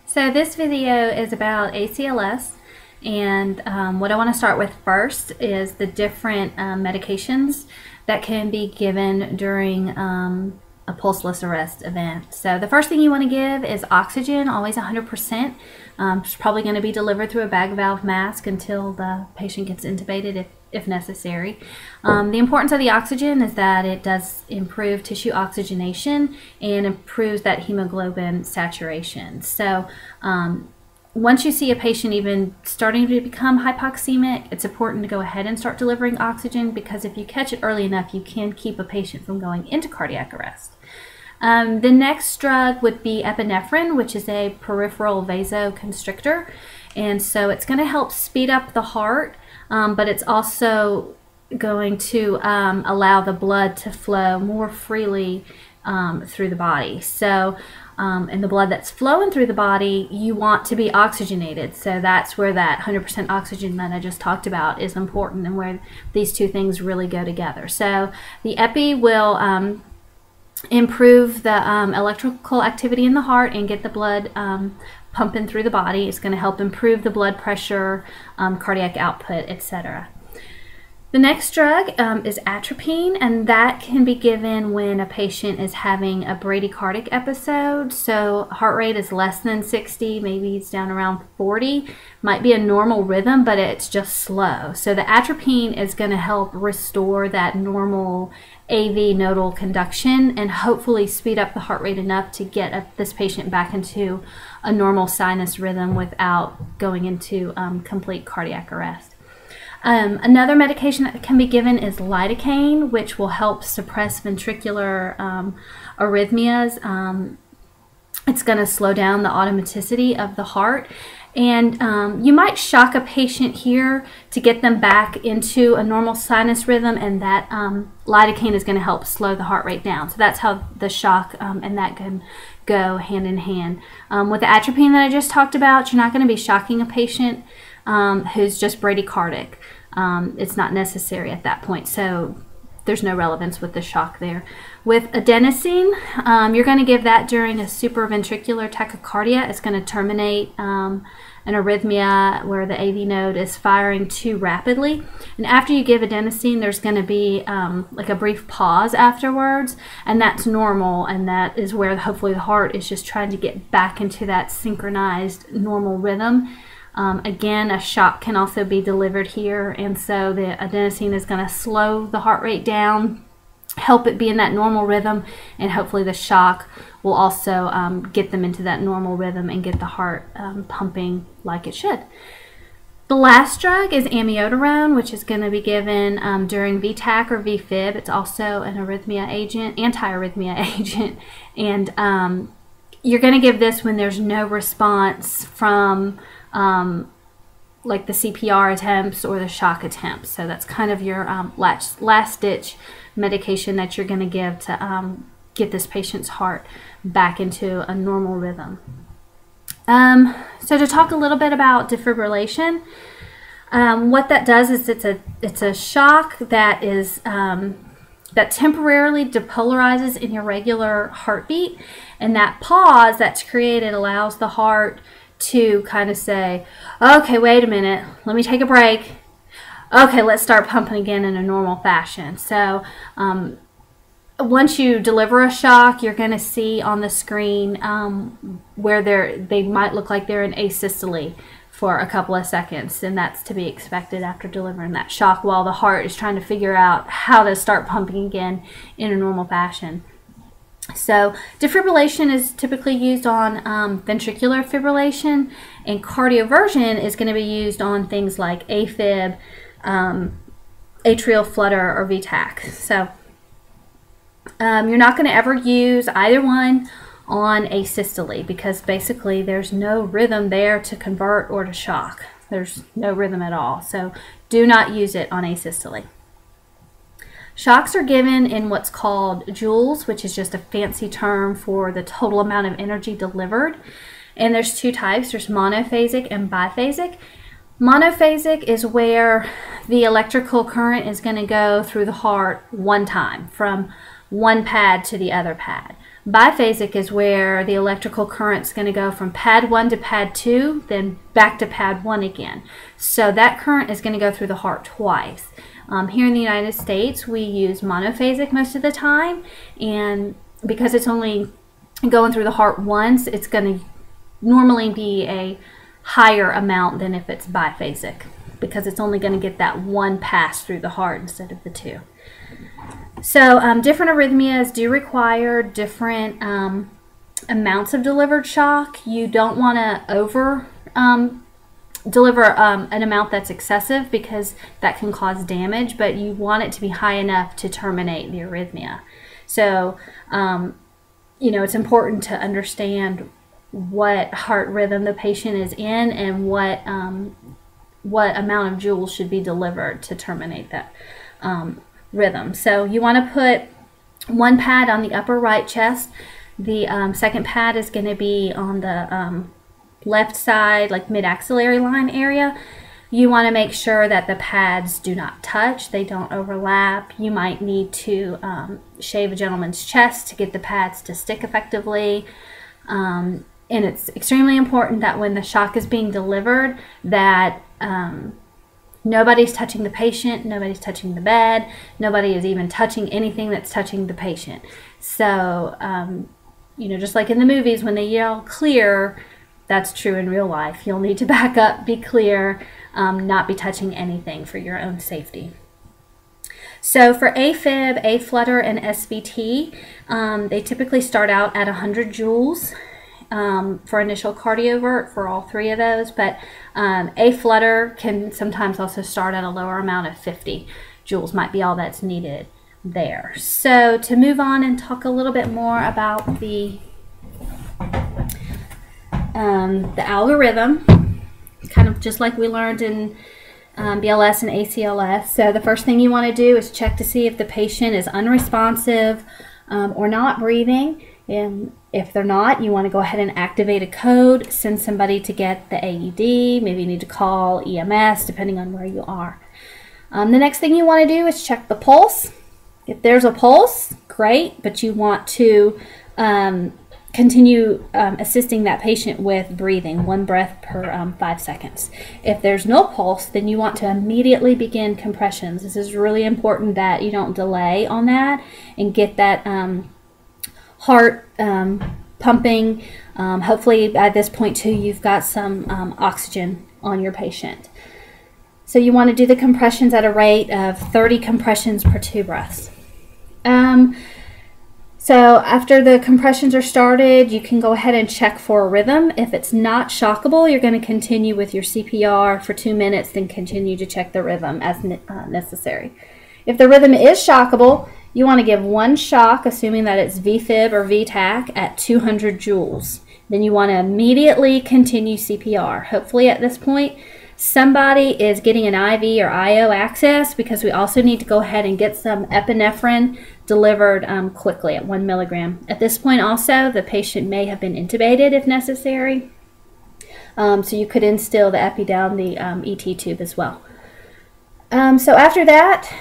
So this video is about ACLS, and what I want to start with first is the different medications that can be given during a pulseless arrest event. So the first thing you want to give is oxygen, always 100%. It's probably going to be delivered through a bag valve mask until the patient gets intubated if necessary. The importance of the oxygen is that it does improve tissue oxygenation and improves that hemoglobin saturation. So once you see a patient even starting to become hypoxemic, it's important to go ahead and start delivering oxygen, because if you catch it early enough, you can keep a patient from going into cardiac arrest. The next drug would be epinephrine, which is a peripheral vasoconstrictor, and so it's going to help speed up the heart, but it's also going to allow the blood to flow more freely through the body. So and the blood that's flowing through the body, you want to be oxygenated. So that's where that 100% oxygen that I just talked about is important, and where these two things really go together. So the epi will improve the electrical activity in the heart and get the blood pumping through the body. It's going to help improve the blood pressure, cardiac output, etc. The next drug is atropine, and that can be given when a patient is having a bradycardic episode. So heart rate is less than 60, maybe it's down around 40. Might be a normal rhythm, but it's just slow. So the atropine is going to help restore that normal AV nodal conduction and hopefully speed up the heart rate enough to get this patient back into a normal sinus rhythm without going into complete cardiac arrest. Another medication that can be given is lidocaine, which will help suppress ventricular arrhythmias. It's going to slow down the automaticity of the heart. And you might shock a patient here to get them back into a normal sinus rhythm, and that lidocaine is going to help slow the heart rate down. So that's how the shock and that can go hand in hand. With the atropine that I just talked about, you're not going to be shocking a patient who's just bradycardic. It's not necessary at that point, so there's no relevance with the shock there. With adenosine, you're going to give that during a supraventricular tachycardia. It's going to terminate an arrhythmia where the AV node is firing too rapidly. And after you give adenosine, there's going to be like a brief pause afterwards, and that's normal, and that is where hopefully the heart is just trying to get back into that synchronized normal rhythm. Again, a shock can also be delivered here, and so the adenosine is going to slow the heart rate down, help it be in that normal rhythm, and hopefully the shock will also get them into that normal rhythm and get the heart pumping like it should. The last drug is amiodarone, which is going to be given during VTAC or VFib. It's also an arrhythmia agent, anti-arrhythmia agent, and you're going to give this when there's no response from like the CPR attempts or the shock attempts. So that's kind of your last ditch medication that you're going to give to get this patient's heart back into a normal rhythm. So to talk a little bit about defibrillation, what that does is it's a shock that is that temporarily depolarizes an irregular heartbeat, and that pause that's created allows the heart to kind of say, okay, wait a minute, let me take a break. Okay, let's start pumping again in a normal fashion. So once you deliver a shock, you're going to see on the screen where they might look like they're in asystole for a couple of seconds, and that's to be expected after delivering that shock, while the heart is trying to figure out how to start pumping again in a normal fashion. So defibrillation is typically used on ventricular fibrillation, and cardioversion is going to be used on things like AFib, atrial flutter, or VTAC. So you're not going to ever use either one on asystole, because basically there's no rhythm there to convert or to shock. There's no rhythm at all. So do not use it on asystole. Shocks are given in what's called joules, which is just a fancy term for the total amount of energy delivered. And there's two types. There's monophasic and biphasic. Monophasic is where the electrical current is going to go through the heart one time from one pad to the other pad. Biphasic is where the electrical current is going to go from pad 1 to pad 2, then back to pad 1 again. So that current is going to go through the heart twice. Here in the United States, we use monophasic most of the time, and because it's only going through the heart once, it's going to normally be a higher amount than if it's biphasic, because it's only going to get that one pass through the heart instead of the two. So different arrhythmias do require different amounts of delivered shock. You don't want to over deliver an amount that's excessive, because that can cause damage, but you want it to be high enough to terminate the arrhythmia. So you know, it's important to understand what heart rhythm the patient is in and what amount of joules should be delivered to terminate that rhythm. So you want to put one pad on the upper right chest. The second pad is going to be on the left side, like mid-axillary line area. You want to make sure that the pads do not touch, they don't overlap. You might need to shave a gentleman's chest to get the pads to stick effectively. And it's extremely important that when the shock is being delivered, that nobody's touching the patient, nobody's touching the bed, nobody is even touching anything that's touching the patient. So, you know, just like in the movies when they yell clear, that's true in real life. You'll need to back up, be clear, not be touching anything for your own safety. So for AFib, A-flutter, and SVT, they typically start out at 100 joules. For initial cardiovert for all three of those, but A-flutter can sometimes also start at a lower amount of 50 joules, might be all that's needed there. So to move on and talk a little bit more about the algorithm, kind of just like we learned in BLS and ACLS. So the first thing you want to do is check to see if the patient is unresponsive or not breathing. And if they're not, you want to go ahead and activate a code, send somebody to get the AED, maybe you need to call EMS depending on where you are. The next thing you want to do is check the pulse. If there's a pulse, great, but you want to continue assisting that patient with breathing, 1 breath per 5 seconds. If there's no pulse, then you want to immediately begin compressions. This is really important that you don't delay on that and get that heart pumping. Hopefully by this point too, you've got some oxygen on your patient. So you want to do the compressions at a rate of 30 compressions per 2 breaths. So after the compressions are started, you can go ahead and check for a rhythm. If it's not shockable, you're going to continue with your CPR for 2 minutes, then continue to check the rhythm as necessary. If the rhythm is shockable, you want to give 1 shock, assuming that it's VFib or VTAC, at 200 joules. Then you want to immediately continue CPR. Hopefully at this point, somebody is getting an IV or IO access, because we also need to go ahead and get some epinephrine delivered quickly at 1 milligram. At this point also, the patient may have been intubated if necessary. So you could instill the epi down the ET tube as well. So after that,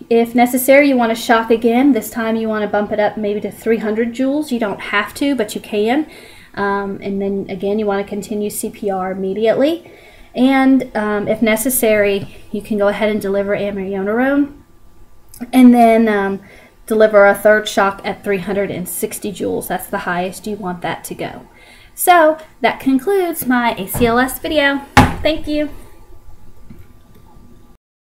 if necessary, you want to shock again. This time you want to bump it up maybe to 300 joules. You don't have to, but you can. And then again, you want to continue CPR immediately. And if necessary, you can go ahead and deliver amiodarone, and then deliver a 3rd shock at 360 joules. That's the highest you want that to go. So that concludes my ACLS video. Thank you.